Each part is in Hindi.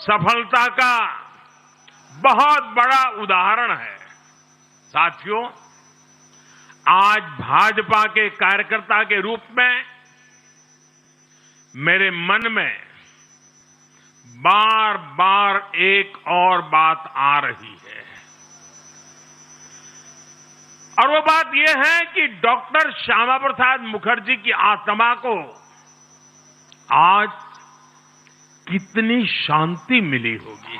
सफलता का बहुत बड़ा उदाहरण है। साथियों, आज भाजपा के कार्यकर्ता के रूप में मेरे मन में बार बार एक और बात आ रही है, और वो बात यह है कि डॉक्टर श्यामा प्रसाद मुखर्जी की आत्मा को आज कितनी शांति मिली होगी।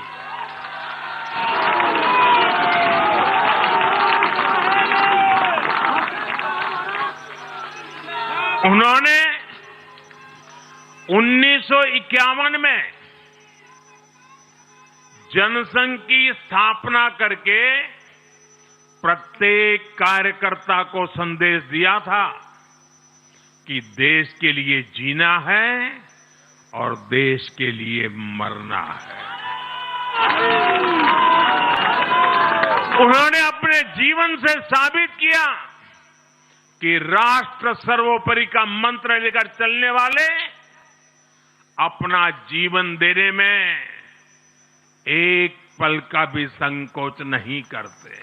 उन्होंने 1951 में जनसंघ की स्थापना करके प्रत्येक कार्यकर्ता को संदेश दिया था कि देश के लिए जीना है और देश के लिए मरना है। उन्होंने अपने जीवन से साबित किया कि राष्ट्र सर्वोपरि का मंत्र लेकर चलने वाले अपना जीवन देने में एक पल का भी संकोच नहीं करते।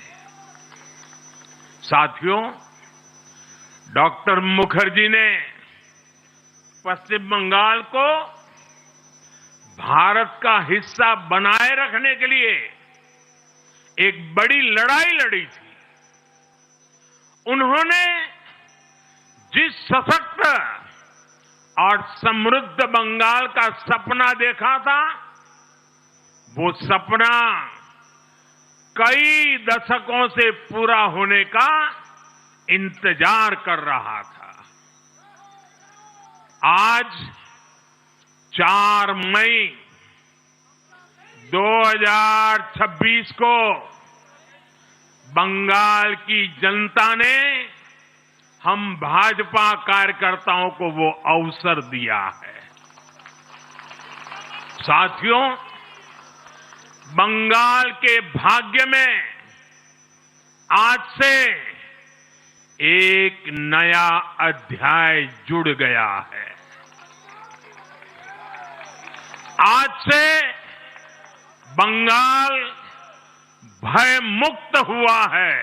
साथियों, डॉक्टर मुखर्जी ने पश्चिम बंगाल को भारत का हिस्सा बनाए रखने के लिए एक बड़ी लड़ाई लड़ी थी। उन्होंने जिस सशक्त और समृद्ध बंगाल का सपना देखा था, वो सपना कई दशकों से पूरा होने का इंतजार कर रहा था। आज 4 मई 2026 को बंगाल की जनता ने हम भाजपा कार्यकर्ताओं को वो अवसर दिया है। साथियों, बंगाल के भाग्य में आज से एक नया अध्याय जुड़ गया है। आज से बंगाल भय मुक्त हुआ है,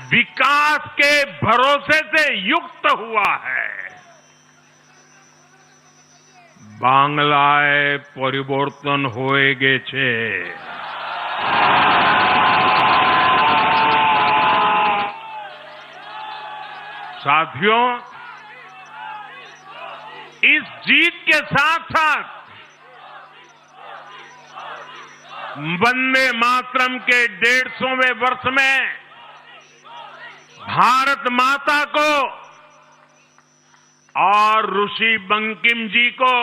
विकास के भरोसे से युक्त हुआ है। বাংলায় পরিবর্তন হয়ে গেছে। साथियों, इस जीत के साथ साथ वंदे मातरम के 150वें वर्ष में भारत माता को और ऋषि बंकिम जी को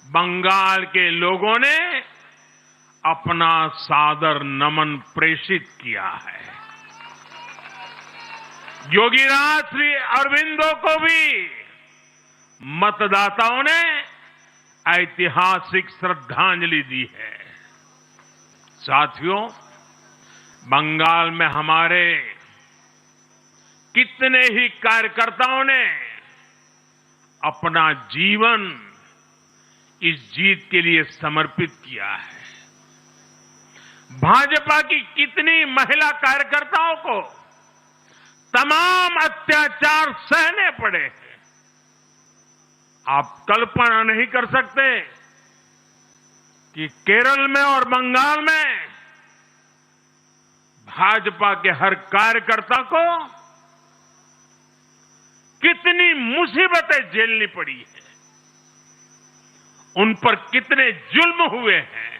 बंगाल के लोगों ने अपना सादर नमन प्रेषित किया है। योगीराज श्री अरविंदो को भी मतदाताओं ने ऐतिहासिक श्रद्धांजलि दी है। साथियों, बंगाल में हमारे कितने ही कार्यकर्ताओं ने अपना जीवन इस जीत के लिए समर्पित किया है। भाजपा की कितनी महिला कार्यकर्ताओं को तमाम अत्याचार सहने पड़े हैं। आप कल्पना नहीं कर सकते कि केरल में और बंगाल में भाजपा के हर कार्यकर्ता को कितनी मुसीबतें झेलनी पड़ी है, उन पर कितने जुल्म हुए हैं,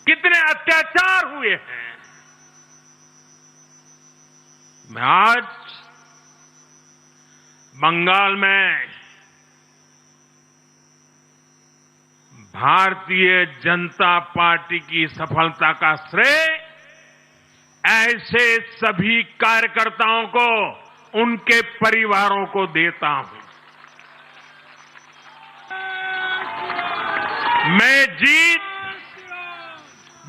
कितने अत्याचार हुए हैं। मैं आज बंगाल में भारतीय जनता पार्टी की सफलता का श्रेय ऐसे सभी कार्यकर्ताओं को, उनके परिवारों को देता हूं। मैं जीत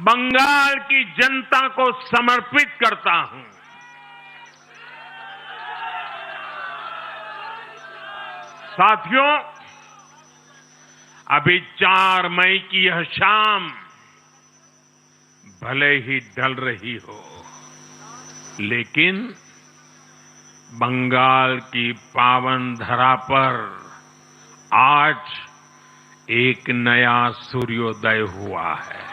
बंगाल की जनता को समर्पित करता हूं। साथियों, अभी 4 मई की यह शाम भले ही ढल रही हो, लेकिन बंगाल की पावन धरा पर आज एक नया सूर्योदय हुआ है।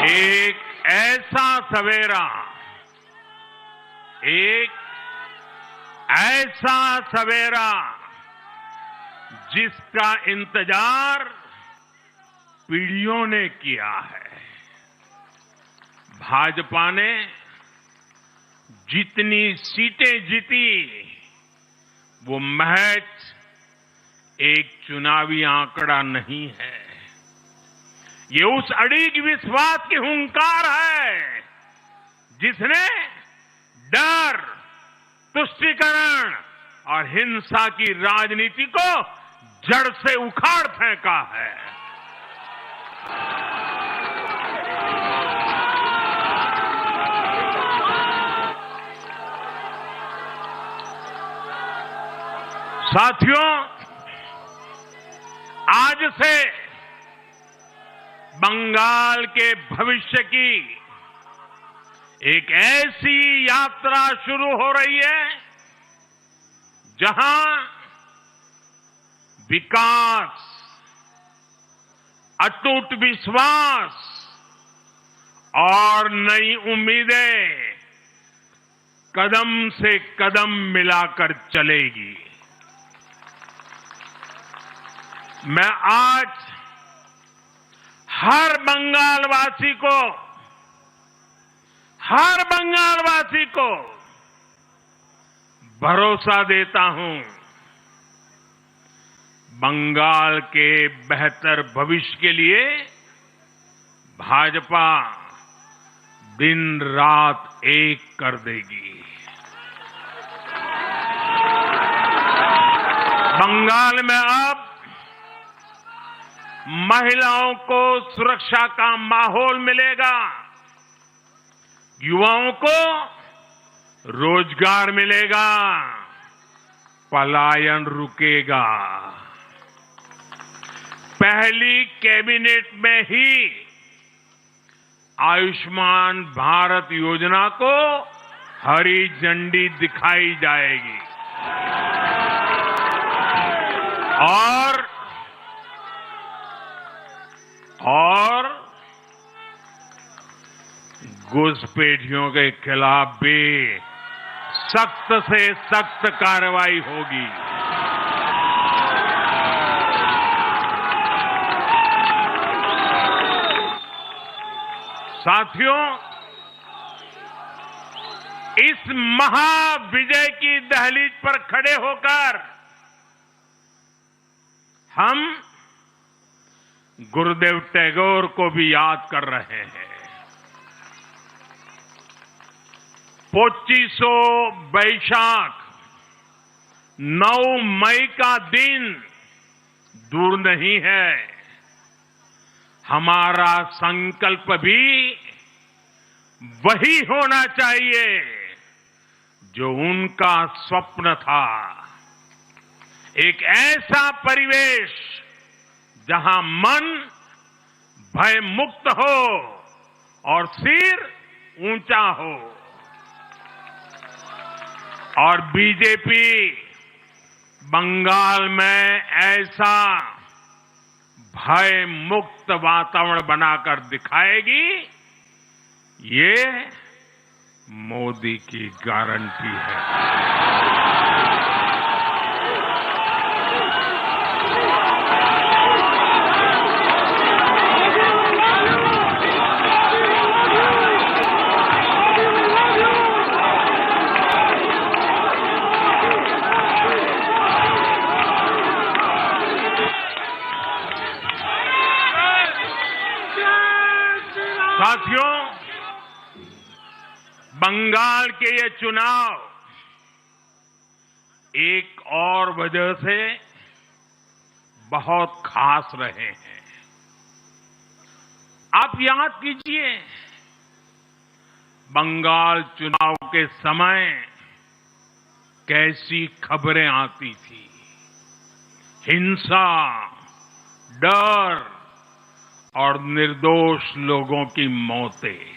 एक ऐसा सवेरा, एक ऐसा सवेरा जिसका इंतजार पीढ़ियों ने किया है। भाजपा ने जितनी सीटें जीती वो महज एक चुनावी आंकड़ा नहीं है, ये उस अड़िग विश्वास की हुंकार है जिसने डर, तुष्टीकरण और हिंसा की राजनीति को जड़ से उखाड़ फेंका है। साथियों, आज से बंगाल के भविष्य की एक ऐसी यात्रा शुरू हो रही है जहां विकास, अटूट विश्वास और नई उम्मीदें कदम से कदम मिलाकर चलेगी। मैं आज हर बंगालवासी को भरोसा देता हूं, बंगाल के बेहतर भविष्य के लिए भाजपा दिन रात एक कर देगी। बंगाल में अब महिलाओं को सुरक्षा का माहौल मिलेगा, युवाओं को रोजगार मिलेगा, पलायन रुकेगा। पहली कैबिनेट में ही आयुष्मान भारत योजना को हरी झंडी दिखाई जाएगी और घुसपैठियों के खिलाफ भी सख्त से सख्त कार्रवाई होगी। साथियों, इस महाविजय की दहलीज पर खड़े होकर हम गुरुदेव टैगोर को भी याद कर रहे हैं। 25 बैशाख 9 मई का दिन दूर नहीं है। हमारा संकल्प भी वही होना चाहिए जो उनका स्वप्न था। एक ऐसा परिवेश जहां मन भय मुक्त हो और सिर ऊंचा हो। और बीजेपी बंगाल में ऐसा भय मुक्त वातावरण बनाकर दिखाएगी, ये मोदी की गारंटी है। साथियों, बंगाल के ये चुनाव एक और वजह से बहुत खास रहे हैं। आप याद कीजिए, बंगाल चुनाव के समय कैसी खबरें आती थी। हिंसा, डर और निर्दोष लोगों की मौतें।